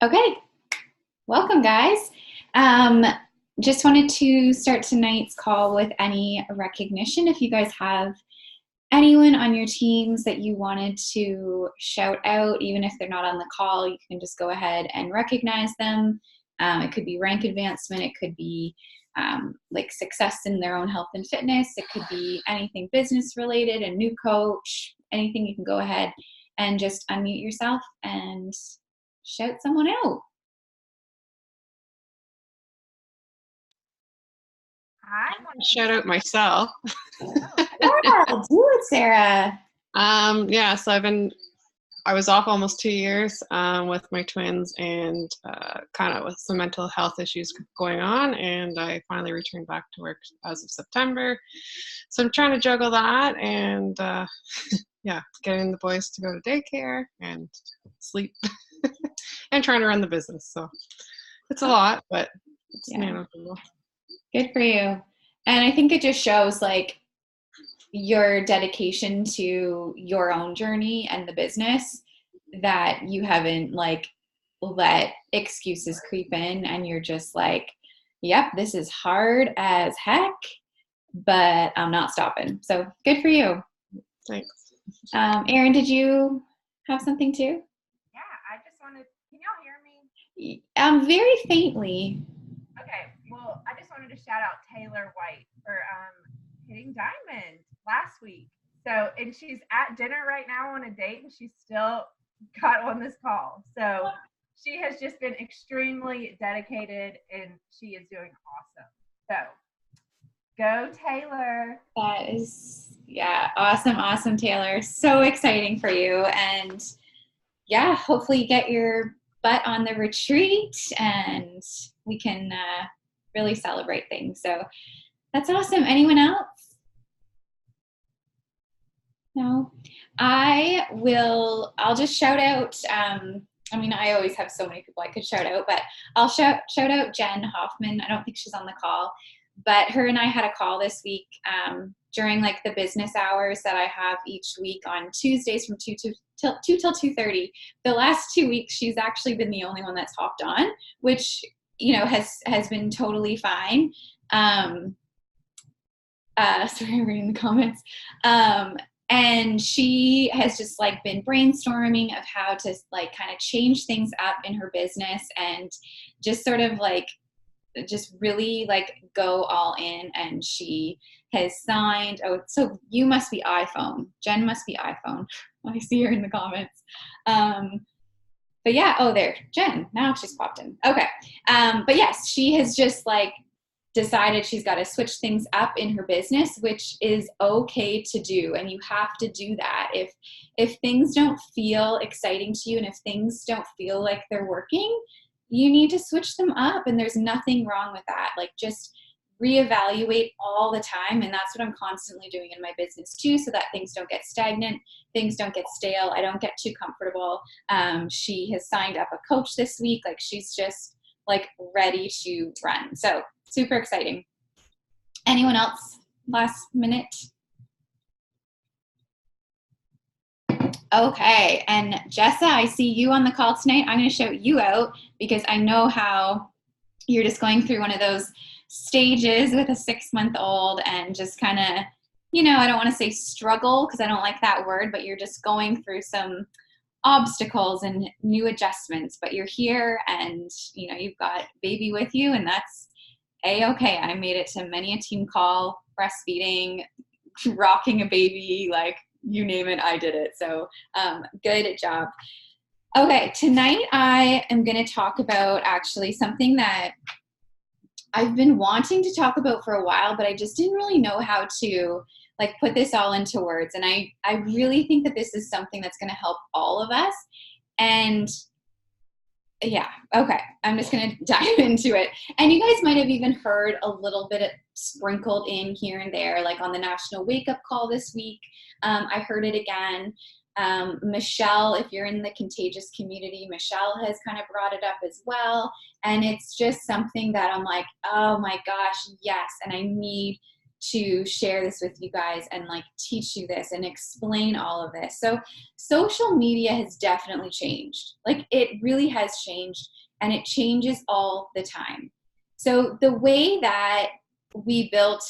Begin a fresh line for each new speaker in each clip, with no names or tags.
Okay, welcome guys. Um, just wanted to start tonight's call with any recognition. If you guys have anyone on your teams that you wanted to shout out, even if they're not on the call, you can just go ahead and recognize them. It could be rank advancement, it could be like success in their own health and fitness, it could be anything business related, a new coach, anything. You can go ahead and just unmute yourself and shout someone out.
I want to shout out myself.
Yeah, do it, Sarah.
So I was off almost 2 years with my twins and kind of with some mental health issues going on, and I finally returned back to work as of September. So I'm trying to juggle that and getting the boys to go to daycare and sleep and trying to run the business. So it's a lot, but it's manageable.
Good for you. And I think it just shows like your dedication to your own journey and the business, that you haven't like let excuses creep in and you're just like, yep, this is hard as heck, but I'm not stopping. So good for you.
Thanks.
Erin, did you have something too?
Yeah, I just wanted, can y'all hear me?
Very faintly.
Okay, well, I just wanted to shout out Taylor White for hitting diamond last week. So, and she's at dinner right now on a date, and she's still got on this call. So she has just been extremely dedicated, and she is doing awesome. So go Taylor.
That is, awesome, Taylor. So exciting for you. And yeah, hopefully you get your butt on the retreat and we can really celebrate things. So that's awesome. Anyone else? No? I'll just shout out, I always have so many people I could shout out, but I'll shout out Jen Hoffman. I don't think she's on the call, but her and I had a call this week during like the business hours that I have each week on Tuesdays from 2 till 2:30. The last 2 weeks, she's actually been the only one that's hopped on, which, has been totally fine. Sorry, I'm reading the comments. And she has just like been brainstorming of how to like kind of change things up in her business and just sort of like just really like go all in. And she has signed, so you must be iPhone. Jen must be iPhone. I see her in the comments. But yeah, there, Jen, now she's popped in. Okay. But yes, she has just like decided she's got to switch things up in her business, which is okay to do. And you have to do that. If things don't feel exciting to you and if things don't feel like they're working, you need to switch them up. And there's nothing wrong with that. Like just reevaluate all the time. And that's what I'm constantly doing in my business too, so that things don't get stagnant, things don't get stale, I don't get too comfortable. She has signed up a coach this week. Like she's just like ready to run. So super exciting. Anyone else last minute? Okay, and Jessa, I see you on the call tonight. I'm going to shout you out because I know how you're just going through one of those stages with a 6-month-old and just kind of, I don't want to say struggle because I don't like that word, but you're just going through some obstacles and new adjustments, but you're here and, you've got baby with you, and that's A-okay. I made it to many a team call, breastfeeding, rocking a baby, like you name it, I did it. So good job. Okay, tonight I am going to talk about actually something that I've been wanting to talk about for a while, but I just didn't really know how to like put this all into words. And I really think that this is something that's going to help all of us. And yeah, okay, I'm just going to dive into it. And you guys might have even heard a little bit sprinkled in here and there, like on the National Wake Up Call this week. I heard it again. Michelle, if you're in the contagious community, Michelle has kind of brought it up as well. And it's just something that I'm like, oh my gosh, yes. And I need to share this with you guys and like teach you this and explain all of this. So social media has definitely changed. Like it really has changed, and it changes all the time. So the way that we built,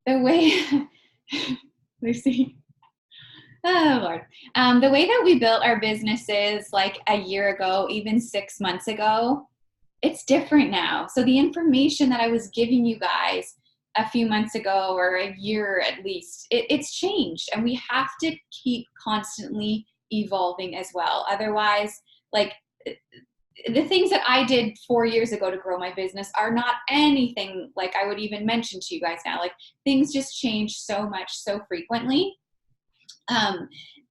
the way, Lucy, oh Lord, the way that we built our businesses like a year ago, even 6 months ago, it's different now. So the information that I was giving you guys a few months ago, or a year at least, it's changed, and we have to keep constantly evolving as well. Otherwise, like the things that I did 4 years ago to grow my business are not anything like I would even mention to you guys now. Like things just change so much, so frequently.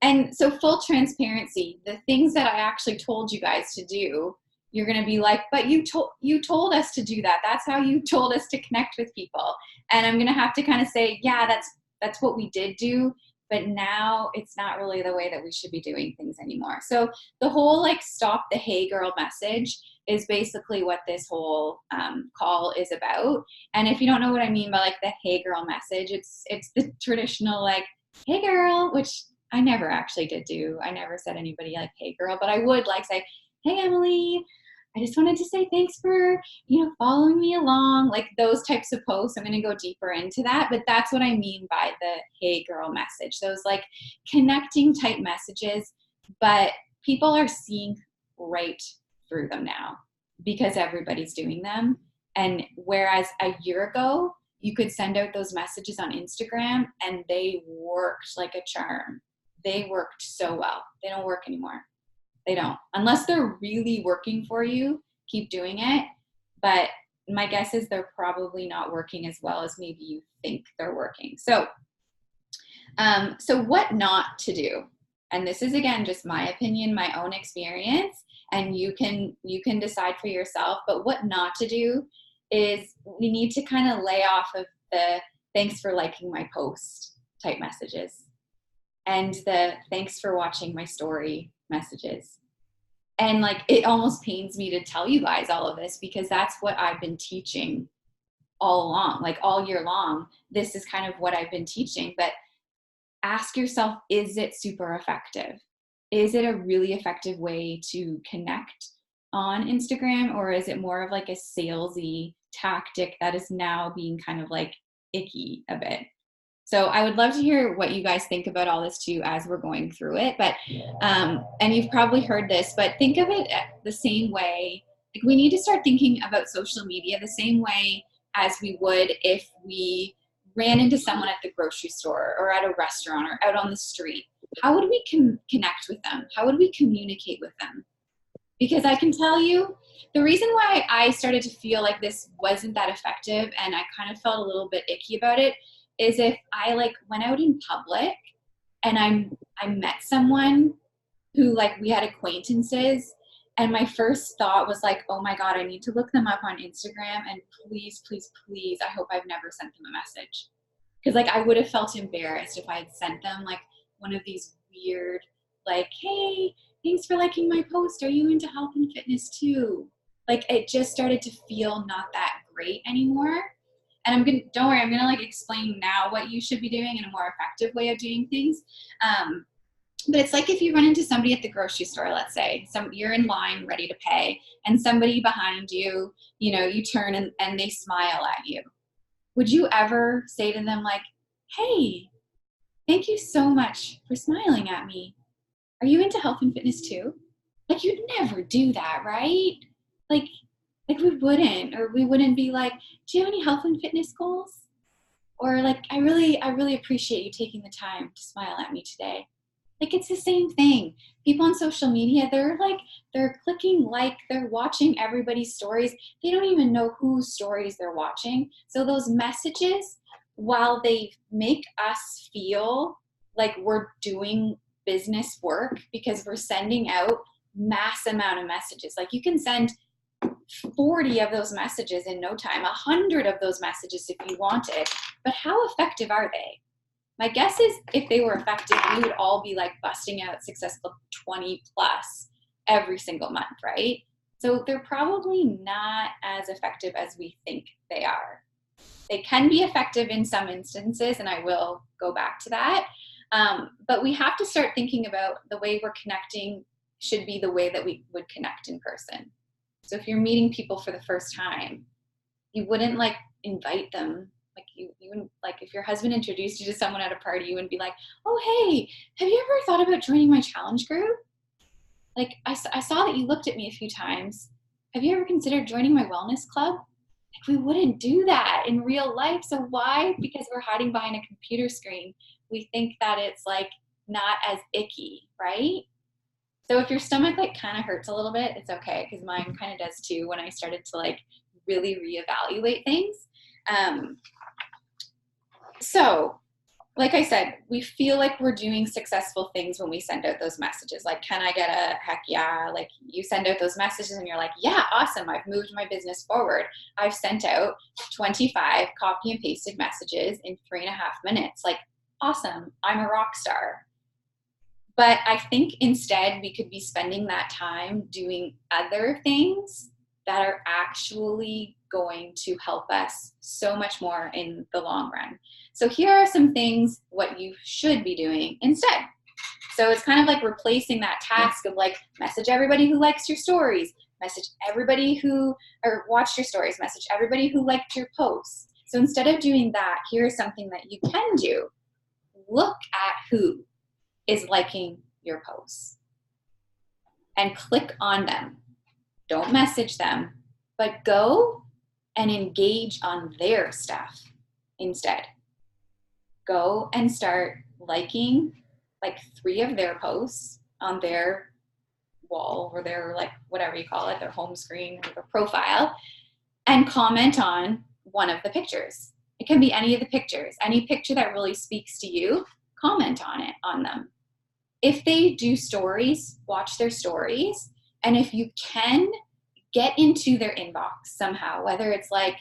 And so full transparency, the things that I actually told you guys to do, you're going to be like, but you told us to do that. That's how you told us to connect with people. And I'm going to have to kind of say, yeah, that's what we did do. But now it's not really the way that we should be doing things anymore. So the whole like stop the hey girl message is basically what this whole call is about. And if you don't know what I mean by like the hey girl message, it's the traditional like, hey girl, which I never actually did do. I never said anybody like, hey girl, but I would like say, hey Emily, I just wanted to say thanks for, following me along, like those types of posts. I'm going to go deeper into that, but that's what I mean by the hey girl message. Those like connecting type messages, but people are seeing right through them now because everybody's doing them. And whereas a year ago, you could send out those messages on Instagram and they worked like a charm. They worked so well. They don't work anymore. They don't. Unless they're really working for you, keep doing it. But my guess is they're probably not working as well as maybe you think they're working. So what not to do? And this is, again, just my opinion, my own experience, and you can decide for yourself. But what not to do is we need to kind of lay off of the thanks for liking my post type messages and the thanks for watching my story messages. And like, it almost pains me to tell you guys all of this because that's what I've been teaching all along, like all year long. This is kind of what I've been teaching. But ask yourself, is it super effective? Is it a really effective way to connect on Instagram, or is it more of like a salesy tactic that is now being kind of like icky a bit? So I would love to hear what you guys think about all this too as we're going through it. But and you've probably heard this, but think of it the same way. Like we need to start thinking about social media the same way as we would if we ran into someone at the grocery store or at a restaurant or out on the street. How would we connect with them? How would we communicate with them? Because I can tell you, the reason why I started to feel like this wasn't that effective and I kind of felt a little bit icky about it is if I like went out in public and I met someone who like we had acquaintances, and my first thought was like, oh my God, I need to look them up on Instagram, and please, please, please, I hope I've never sent them a message. Because like I would have felt embarrassed if I had sent them like one of these weird like, hey, thanks for liking my post. Are you into health and fitness too? Like it just started to feel not that great anymore. And don't worry, I'm gonna like explain now what you should be doing in a more effective way of doing things. But it's like if you run into somebody at the grocery store, let's say, you're in line ready to pay, and somebody behind you, you turn and they smile at you. Would you ever say to them like, hey, thank you so much for smiling at me. Are you into health and fitness too? Like you'd never do that, right? Like we wouldn't, or we wouldn't be like, do you have any health and fitness goals? Or like, I really appreciate you taking the time to smile at me today. Like it's the same thing. People on social media, they're clicking like, they're watching everybody's stories. They don't even know whose stories they're watching. So those messages, while they make us feel like we're doing business work because we're sending out mass amount of messages. Like you can send 40 of those messages in no time, 100 of those messages if you wanted, but how effective are they? My guess is if they were effective, we would all be like busting out successful 20 plus every single month, right? So they're probably not as effective as we think they are. They can be effective in some instances, and I will go back to that. But we have to start thinking about the way we're connecting should be the way that we would connect in person. So if you're meeting people for the first time, you wouldn't like invite them. Like you wouldn't, like if your husband introduced you to someone at a party, you wouldn't be like, oh, hey, have you ever thought about joining my challenge group? Like I saw that you looked at me a few times. Have you ever considered joining my wellness club? Like we wouldn't do that in real life. So why? Because we're hiding behind a computer screen, we think that it's like not as icky, right? So if your stomach like kind of hurts a little bit, it's okay, because mine kind of does too when I started to like really reevaluate things. So like I said, we feel like we're doing successful things when we send out those messages. Like, can I get a heck yeah? Like you send out those messages and you're like, yeah, awesome. I've moved my business forward. I've sent out 25 copy and pasted messages in 3.5 minutes. Like, awesome. I'm a rock star. But I think instead we could be spending that time doing other things that are actually going to help us so much more in the long run. So here are some things what you should be doing instead. So it's kind of like replacing that task of like message everybody who likes your stories, message everybody who or watched your stories, message everybody who liked your posts. So instead of doing that, here's something that you can do. Look at who is liking your posts and click on them. Don't message them, but go and engage on their stuff instead. Go and start liking like 3 of their posts on their wall or their like whatever you call it, their home screen or their profile, and comment on one of the pictures. It can be any of the pictures. Any picture that really speaks to you, comment on them. If they do stories, watch their stories. And if you can, get into their inbox somehow, whether it's like,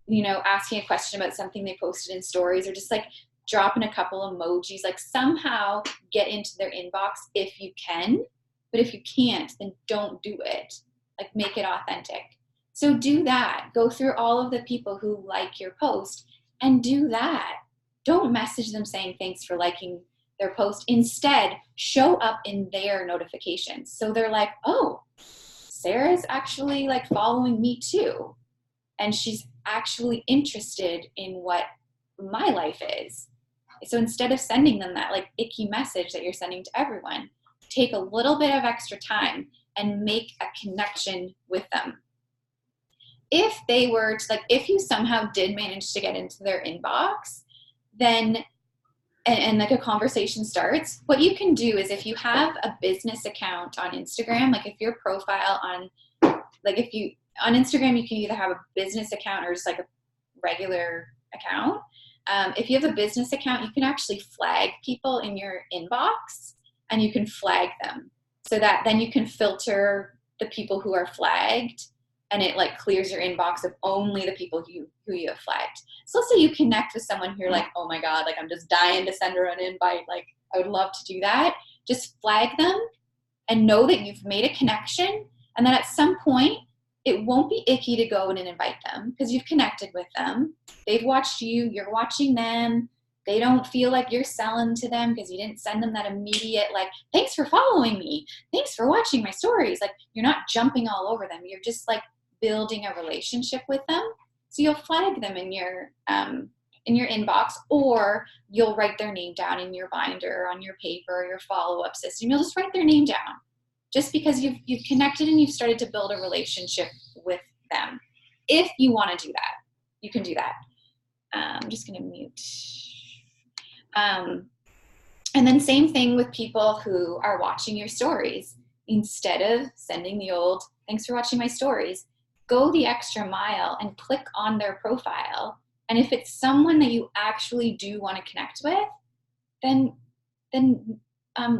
you know, asking a question about something they posted in stories or just like dropping a couple emojis, like somehow get into their inbox if you can. But if you can't, then don't do it. Like make it authentic. So do that. Go through all of the people who like your post and do that. Don't message them saying thanks for liking their post. Instead, show up in their notifications. So they're like, oh, Sarah's actually like following me too. And she's actually interested in what my life is. So instead of sending them that like icky message that you're sending to everyone, take a little bit of extra time and make a connection with them. If they were to like, if you somehow did manage to get into their inbox, then and like a conversation starts, what you can do is if you have a business account on Instagram, like if your profile on, like if you, on Instagram, you can either have a business account or just like a regular account. If you have a business account, you can actually flag people in your inbox and you can flag them so that then you can filter the people who are flagged and it like clears your inbox of only the people who you have flagged. So let's say you connect with someone who you're like, oh my God, like I'm just dying to send her an invite. Like I would love to do that. Just flag them and know that you've made a connection and that at some point it won't be icky to go in and invite them because you've connected with them. They've watched you, you're watching them. They don't feel like you're selling to them because you didn't send them that immediate, like, thanks for following me. Thanks for watching my stories. Like you're not jumping all over them. You're just like building a relationship with them. So you'll flag them in your inbox, or you'll write their name down in your binder on your paper or your follow-up system. You'll just write their name down just because you've connected and you've started to build a relationship with them. If you want to do that, you can do that. I'm just going to mute. And then same thing with people who are watching your stories. Instead of sending the old, thanks for watching my stories, go the extra mile and click on their profile. And if it's someone that you actually do want to connect with, then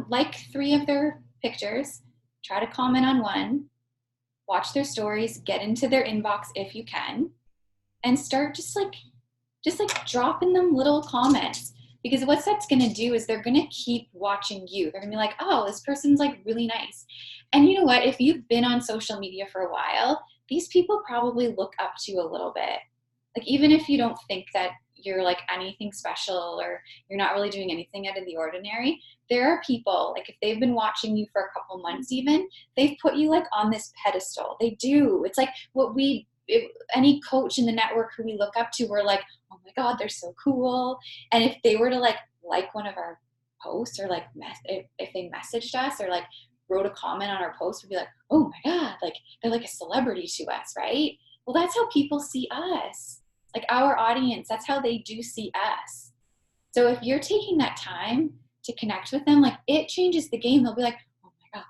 like 3 of their pictures, try to comment on one, watch their stories, get into their inbox if you can, and start just like dropping them little comments. Because what that's going to do is they're going to keep watching you. They're going to be like, oh, this person's like really nice. And you know what? If you've been on social media for a while, these people probably look up to you a little bit. Like, even if you don't think that you're like anything special or you're not really doing anything out of the ordinary, there are people, like if they've been watching you for a couple months even, they've put you like on this pedestal. They do. It's like any coach in the network who we look up to, we're like, oh my God, they're so cool. And if they were to like one of our posts, or like if they messaged us or like wrote a comment on our post, we'd be like, oh my God, like they're like a celebrity to us, right? Well, that's how people see us. Like our audience, that's how they do see us. So if you're taking that time to connect with them, like it changes the game. They'll be like, oh my God,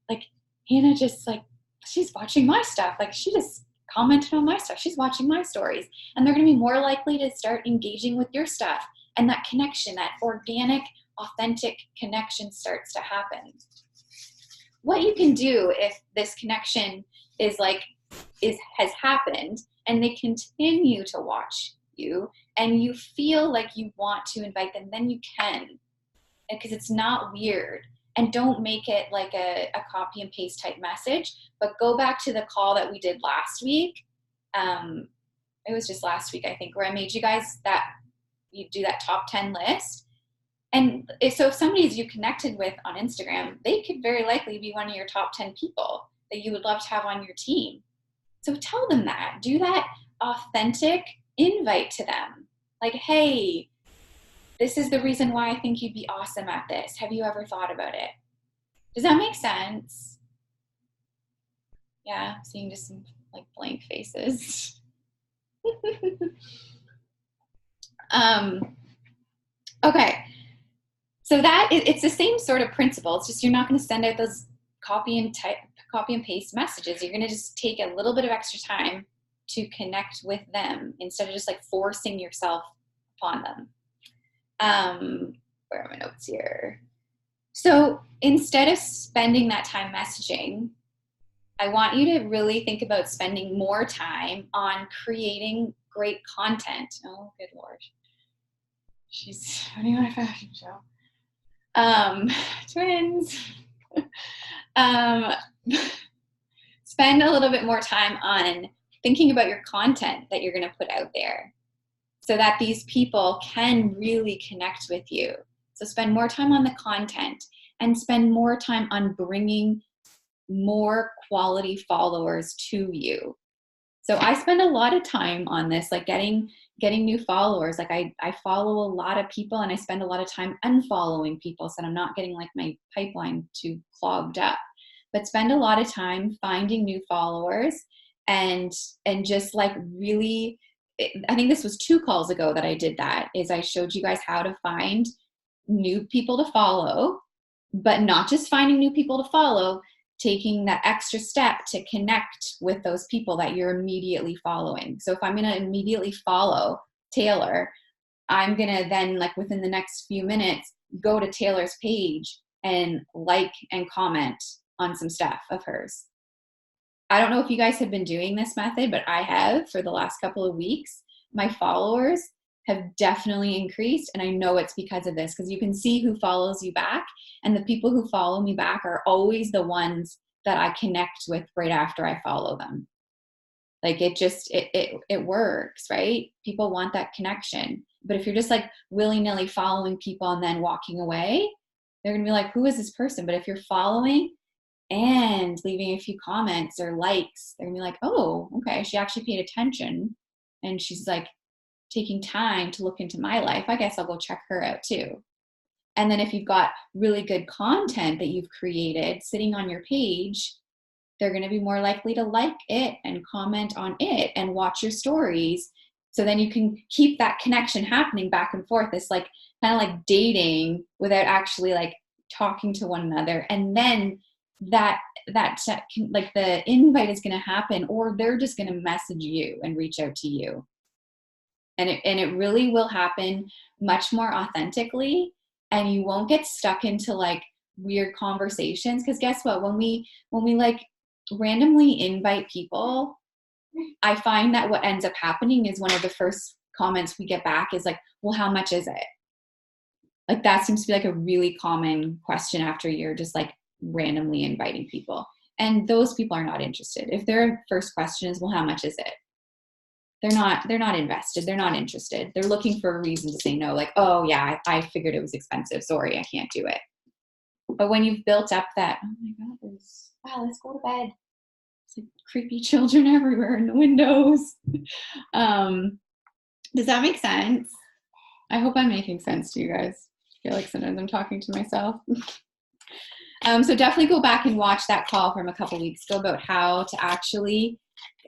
like Hannah just like, she's watching my stuff. Like she just commented on my stuff. She's watching my stories. And they're going to be more likely to start engaging with your stuff. And that connection, that organic, authentic connection starts to happen. What you can do if this connection has happened and they continue to watch you and you feel like you want to invite them, then you can, because it's not weird. And don't make it like a copy and paste type message, but go back to the call that we did last week. It was just last week, I think, where I made you guys that you do that top 10 list. And if somebody's you connected with on Instagram, they could very likely be one of your top 10 people that you would love to have on your team. So tell them that. Do that authentic invite to them. Like, hey, this is the reason why I think you'd be awesome at this. Have you ever thought about it? Does that make sense? Yeah, seeing just some like blank faces. Okay. So it's the same sort of principle. It's just you're not going to send out those copy and paste messages. You're going to just take a little bit of extra time to connect with them instead of just like forcing yourself upon them. Where are my notes here? So instead of spending that time messaging, I want you to really think about spending more time on creating great content. Oh, good Lord. She's running my fashion show. Twins. Spend a little bit more time on thinking about your content that you're going to put out there so that these people can really connect with you. So spend more time on the content and spend more time on bringing more quality followers to you. So I spend a lot of time on this, like getting new followers. Like I follow a lot of people and I spend a lot of time unfollowing people so that I'm not getting like my pipeline too clogged up. But spend a lot of time finding new followers and just like really, I think this was 2 calls ago that I did that, is I showed you guys how to find new people to follow, but not just finding new people to follow, taking that extra step to connect with those people that you're immediately following. So if I'm going to immediately follow Taylor, I'm going to then like within the next few minutes, go to Taylor's page and like and comment on some stuff of hers. I don't know if you guys have been doing this method, but I have for the last couple of weeks. My followers have definitely increased, and I know it's because of this, because you can see who follows you back, and the people who follow me back are always the ones that I connect with right after I follow them. Like it works, right? People want that connection. But if you're just like willy-nilly following people and then walking away, they're gonna be like, who is this person? But if you're following and leaving a few comments or likes, they're gonna be like, oh, okay, she actually paid attention and she's like taking time to look into my life. I guess I'll go check her out too. And then if you've got really good content that you've created sitting on your page, they're going to be more likely to like it and comment on it and watch your stories. So then you can keep that connection happening back and forth. It's like kind of like dating without actually like talking to one another. And then that like the invite is going to happen, or they're just going to message you and reach out to you. And it really will happen much more authentically, and you won't get stuck into like weird conversations. Because guess what? When we like randomly invite people, I find that what ends up happening is one of the first comments we get back is like, well, how much is it? Like that seems to be like a really common question after you're just like randomly inviting people. And those people are not interested. If their first question is, well, how much is it? They're not invested. They're not interested. They're looking for a reason to say no. Like, oh yeah, I figured it was expensive. Sorry, I can't do it. But when you've built up that, oh my God, wow, let's go to bed. It's like creepy children everywhere in the windows. Does that make sense? I hope I'm making sense to you guys. I feel like sometimes I'm talking to myself. So definitely go back and watch that call from a couple weeks ago about how to actually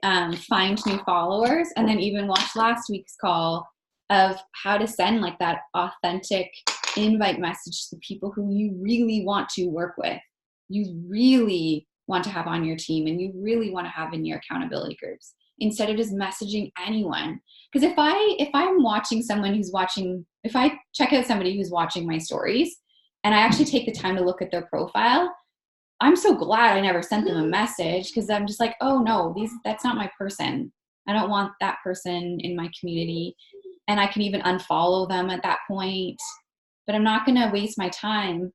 find new followers, and then even watch last week's call of how to send like that authentic invite message to the people who you really want to work with, you really want to have on your team, and you really want to have in your accountability groups, instead of just messaging anyone. Because if I'm watching someone who's watching, if I check out somebody who's watching my stories and I actually take the time to look at their profile, I'm so glad I never sent them a message, because I'm just like, oh no, that's not my person. I don't want that person in my community. And I can even unfollow them at that point. But I'm not going to waste my time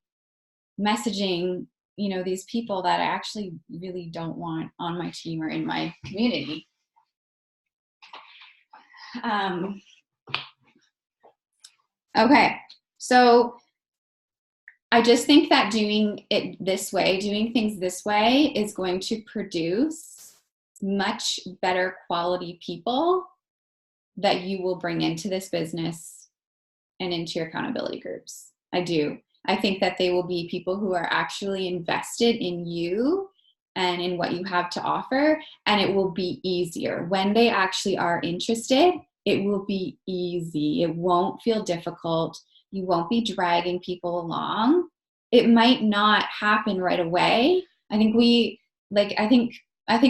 messaging, these people that I actually really don't want on my team or in my community. Okay, so I just think that doing things this way is going to produce much better quality people that you will bring into this business and into your accountability groups. I do. I think that they will be people who are actually invested in you and in what you have to offer, and it will be easier. When they actually are interested, it will be easy. It won't feel difficult. You won't be dragging people along. It might not happen right away. I think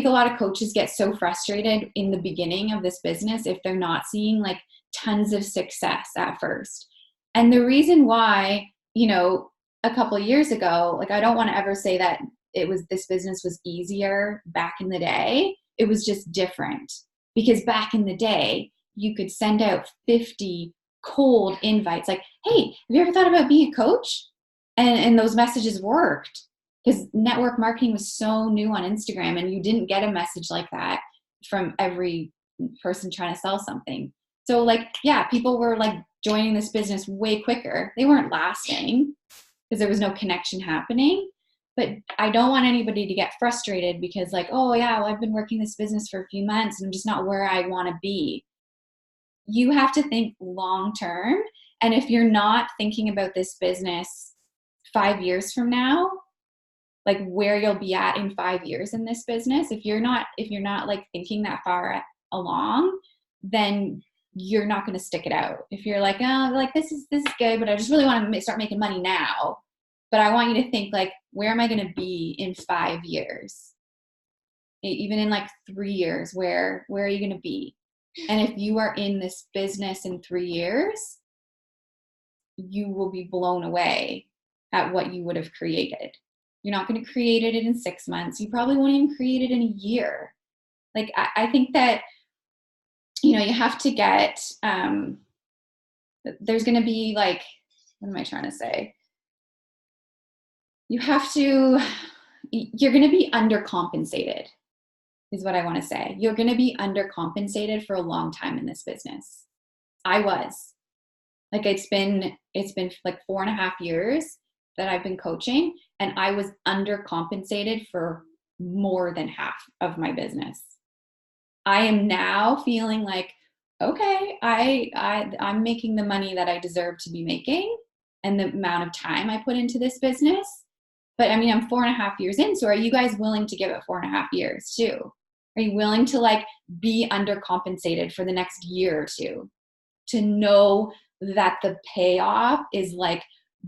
a lot of coaches get so frustrated in the beginning of this business if they're not seeing like tons of success at first. And the reason why, a couple of years ago, like I don't want to ever say that this business was easier back in the day. It was just different, because back in the day, you could send out 50 cold invites like, hey, have you ever thought about being a coach? And those messages worked, because network marketing was so new on Instagram, and you didn't get a message like that from every person trying to sell something. So like, yeah, people were like joining this business way quicker. They weren't lasting because there was no connection happening. But I don't want anybody to get frustrated because like, oh yeah, well, I've been working this business for a few months and I'm just not where I want to be. You have to think long term. And if you're not thinking about this business 5 years from now, like where you'll be at in 5 years in this business, if you're not like thinking that far along, then you're not going to stick it out. If you're like, oh, like this is good, but I just really want to start making money now. But I want you to think like, where am I going to be in 5 years? Even in like 3 years, where are you going to be? And if you are in this business in 3 years, you will be blown away at what you would have created. You're not going to create it in 6 months. You probably won't even create it in a year. Like, I think that, you have to get, there's going to be like, what am I trying to say? You're going to be undercompensated is what I want to say. You're going to be undercompensated for a long time in this business. I was. Like it's been like 4.5 years that I've been coaching, and I was undercompensated for more than half of my business. I am now feeling like, okay, I'm making the money that I deserve to be making and the amount of time I put into this business. But I mean, I'm 4.5 years in. So are you guys willing to give it 4.5 years too? Are you willing to like be undercompensated for the next year or two to know that the payoff is like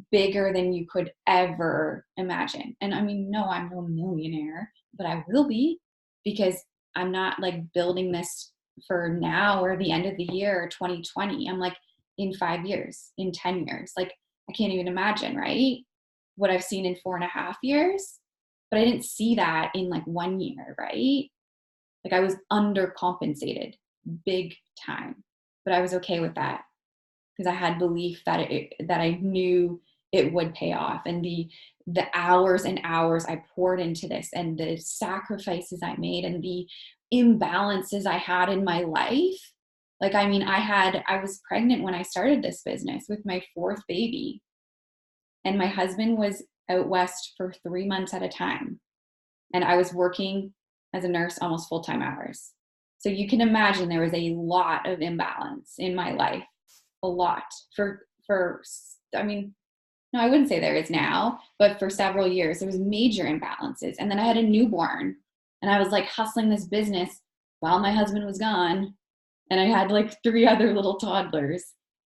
bigger than you could ever imagine? And I mean, no, I'm no millionaire, but I will be, because I'm not like building this for now or the end of the year or 2020. I'm like in 5 years, in 10 years. Like I can't even imagine, right? What I've seen in 4.5 years, but I didn't see that in like 1 year, right? Like I was undercompensated big time, but I was okay with that because I had belief that that I knew it would pay off, and the hours and hours I poured into this, and the sacrifices I made, and the imbalances I had in my life. Like, I mean, I was pregnant when I started this business with my 4th baby, and my husband was out west for 3 months at a time. And I was working as a nurse almost full-time hours. So you can imagine there was a lot of imbalance in my life, a lot I mean, no, I wouldn't say there is now, but for several years, there was major imbalances. And then I had a newborn, and I was like hustling this business while my husband was gone. And I had like 3 other little toddlers.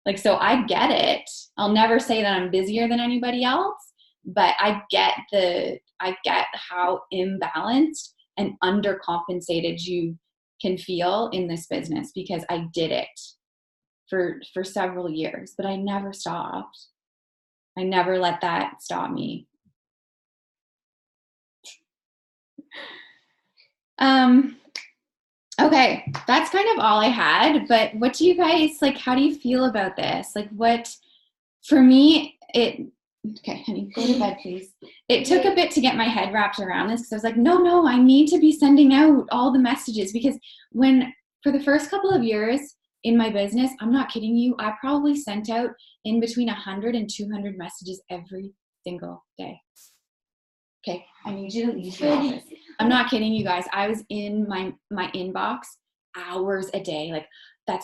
Like, so I get it. I'll never say that I'm busier than anybody else, but I get how imbalanced and undercompensated you can feel in this business, because I did it for several years, but I never stopped. I never let that stop me. Okay, that's kind of all I had, but what do you guys, like, how do you feel about this? Like, for me, okay, honey, go to bed, please. It took a bit to get my head wrapped around this, because I was like, no, I need to be sending out all the messages, because for the first couple of years in my business, I'm not kidding you, I probably sent out in between 100 and 200 messages every single day. Okay, I need you to leave the office. I'm not kidding you guys. I was in my inbox hours a day. Like,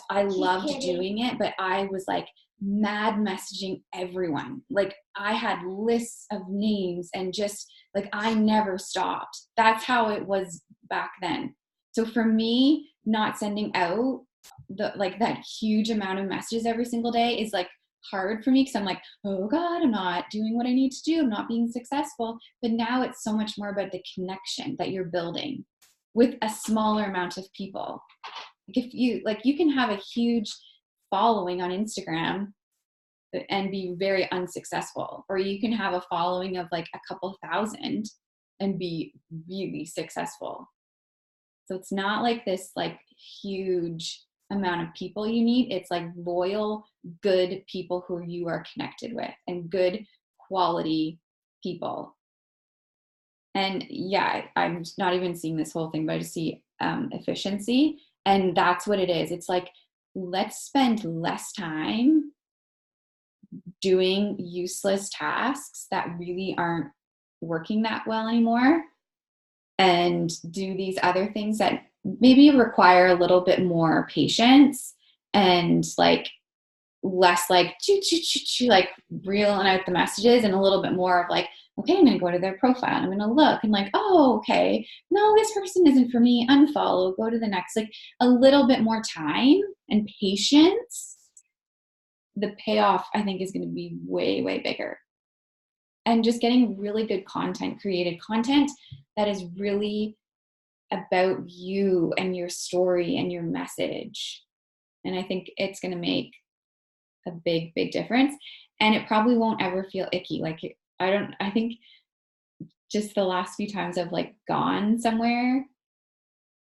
I loved doing it, but I was like mad messaging everyone. Like, I had lists of names, and just like, I never stopped. That's how it was back then. So for me, not sending out that huge amount of messages every single day is like hard for me, because I'm like, oh God, I'm not doing what I need to do. I'm not being successful. But now it's so much more about the connection that you're building with a smaller amount of people. Like, if you can have a huge following on Instagram and be very unsuccessful, or you can have a following of like a couple thousand and be really successful. So it's not like this like huge amount of people you need. It's like loyal, good people who you are connected with, and good quality people. And yeah, I'm not even seeing this whole thing, but I just see efficiency. And that's what it is. It's like, let's spend less time doing useless tasks that really aren't working that well anymore, and do these other things that maybe require a little bit more patience, and like less like like reeling out the messages, and a little bit more of like, okay, I'm going to go to their profile and I'm going to look and like, oh, okay, no, this person isn't for me, unfollow, go to the next. Like, a little bit more time and patience, the payoff I think is going to be way, way bigger. And just getting really good content, created content that is really about you and your story and your message. And I think it's going to make a big, big difference. And it probably won't ever feel icky. Like, I think just the last few times I've like gone somewhere,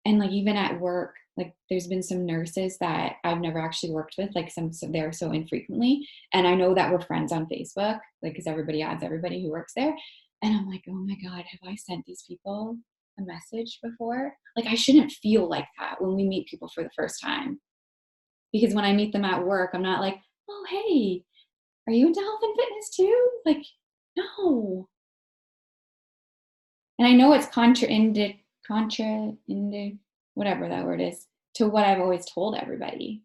and like even at work, like there's been some nurses that I've never actually worked with, like they're so infrequently. And I know that we're friends on Facebook, like, because everybody adds everybody who works there. And I'm like, oh my God, have I sent these people a message before? Like, I shouldn't feel like that when we meet people for the first time. Because when I meet them at work, I'm not like, oh, hey, are you into health and fitness too? Like, no. And I know it's contra-indicated, whatever that word is, to what I've always told everybody,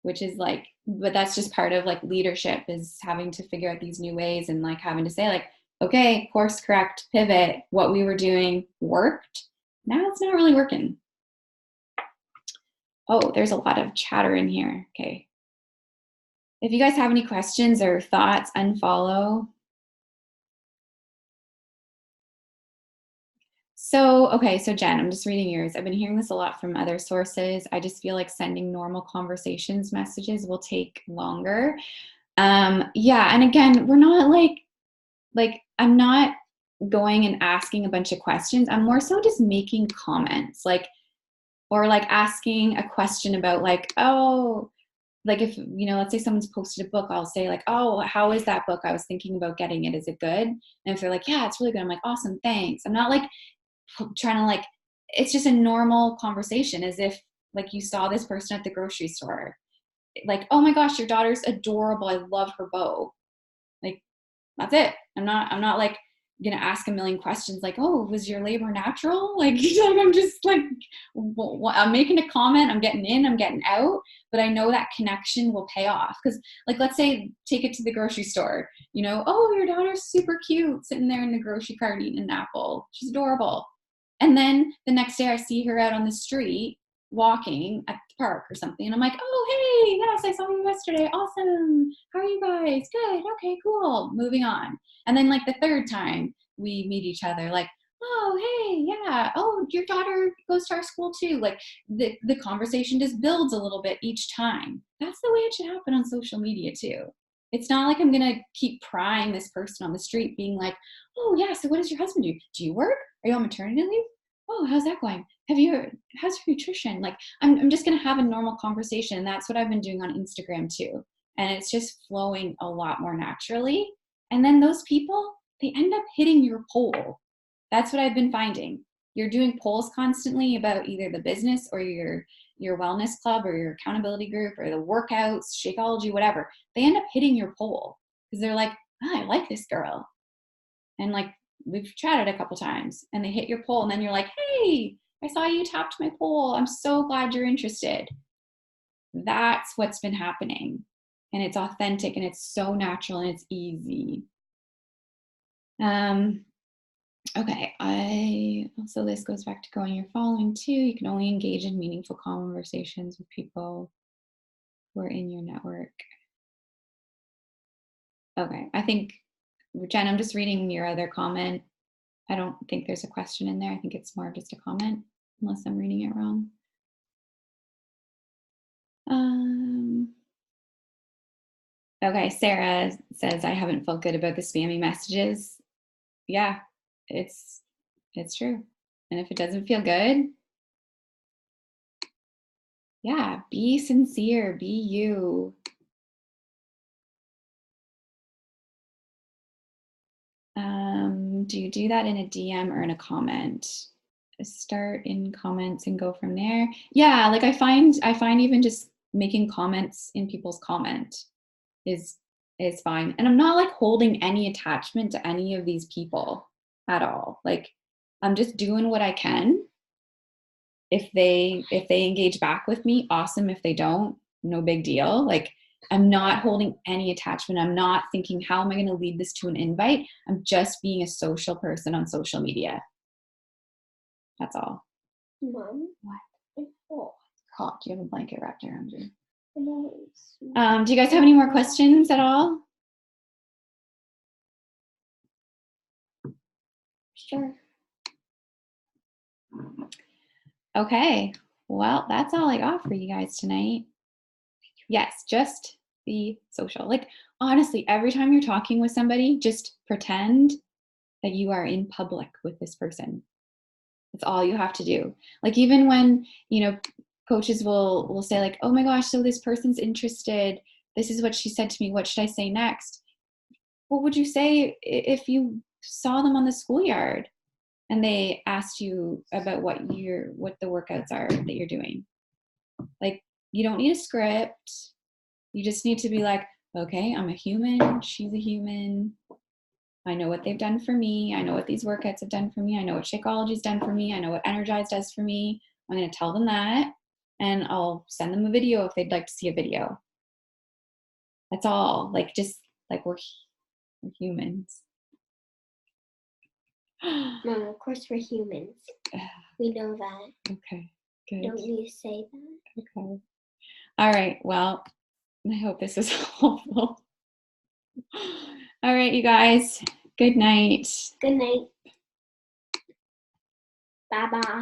which is like, but that's just part of like leadership, is having to figure out these new ways, and like having to say like, okay, course correct, pivot, what we were doing worked, now it's not really working. Oh, there's a lot of chatter in here. Okay. If you guys have any questions or thoughts, unfollow. So, okay, so Jen, I'm just reading yours. I've been hearing this a lot from other sources. I just feel like sending normal conversations messages will take longer. Yeah, and again, we're not like I'm not going and asking a bunch of questions. I'm more so just making comments, like, or like asking a question about like, oh, like if, let's say someone's posted a book, I'll say like, oh, how is that book? I was thinking about getting it. Is it good? And if they're like, yeah, it's really good. I'm like, awesome, thanks. I'm not like trying to like, it's just a normal conversation, as if like you saw this person at the grocery store. Like, oh my gosh, your daughter's adorable. I love her bow. Like, that's it. I'm not like gonna ask a million questions like, oh, was your labor natural? Like, I'm just like, I'm making a comment, I'm getting in, I'm getting out, but I know that connection will pay off. Because like, let's say, take it to the grocery store, oh, your daughter's super cute sitting there in the grocery cart eating an apple. She's adorable. And then the next day I see her out on the street walking at the park or something. And I'm like, oh, hey, yes, I saw you yesterday. Awesome. How are you guys? Good. Okay, cool. Moving on. And then like the third time we meet each other, like, oh, hey, yeah. Oh, your daughter goes to our school too. Like the conversation just builds a little bit each time. That's the way it should happen on social media too. It's not like I'm going to keep prying this person on the street being like, oh yeah, so what does your husband do? Do you work? Are you on maternity leave? Oh, how's that going? How's your nutrition? Like, I'm just going to have a normal conversation. And that's what I've been doing on Instagram too. And it's just flowing a lot more naturally. And then those people, they end up hitting your poll. That's what I've been finding. You're doing polls constantly about either the business or your wellness club or your accountability group or the workouts, Shakeology, whatever. They end up hitting your poll because they're like, oh, I like this girl. And like, we've chatted a couple times, and they hit your poll, and then you're like, hey, I saw you tapped my poll. I'm so glad you're interested. That's what's been happening. And it's authentic, and it's so natural, and it's easy. Okay, so this goes back to going your following too. You can only engage in meaningful conversations with people who are in your network. Okay, I think, Jen, I'm just reading your other comment. I don't think there's a question in there. I think it's more just a comment, unless I'm reading it wrong. Okay, Sarah says, I haven't felt good about the spammy messages. Yeah, it's true. And if it doesn't feel good, yeah, be sincere, be you. Do you do that in a DM or in a comment? Start in comments and go from there. Yeah, like I find even just making comments in people's comment is fine. And I'm not like holding any attachment to any of these people at all. Like, I'm just doing what I can. If they engage back with me, awesome. If they don't, no big deal. Like, I'm not holding any attachment. I'm not thinking, how am I going to lead this to an invite? I'm just being a social person on social media. That's all.
Mom,
what?
It's hot.
Hot. Do you have a blanket wrapped around you?
No.
Do you guys have any more questions at all?
Sure.
Okay. Well, that's all I got for you guys tonight. Yes, just be social. Like, honestly, every time you're talking with somebody, just pretend that you are in public with this person. That's all you have to do. Like, even when, coaches will say like, oh my gosh, so this person's interested. This is what she said to me. What should I say next? What would you say if you saw them on the schoolyard and they asked you about what the workouts are that you're doing? Like, you don't need a script. You just need to be like, okay, I'm a human. She's a human. I know what they've done for me. I know what these workouts have done for me. I know what Shakeology's done for me. I know what Energize does for me. I'm going to tell them that, and I'll send them a video if they'd like to see a video. That's all. Like, just like we're humans.
Mom, of course we're humans. We know that.
Okay, good.
Don't you say that?
Okay. All right. Well, I hope this is helpful. All right, you guys. Good night.
Good night. Bye-bye.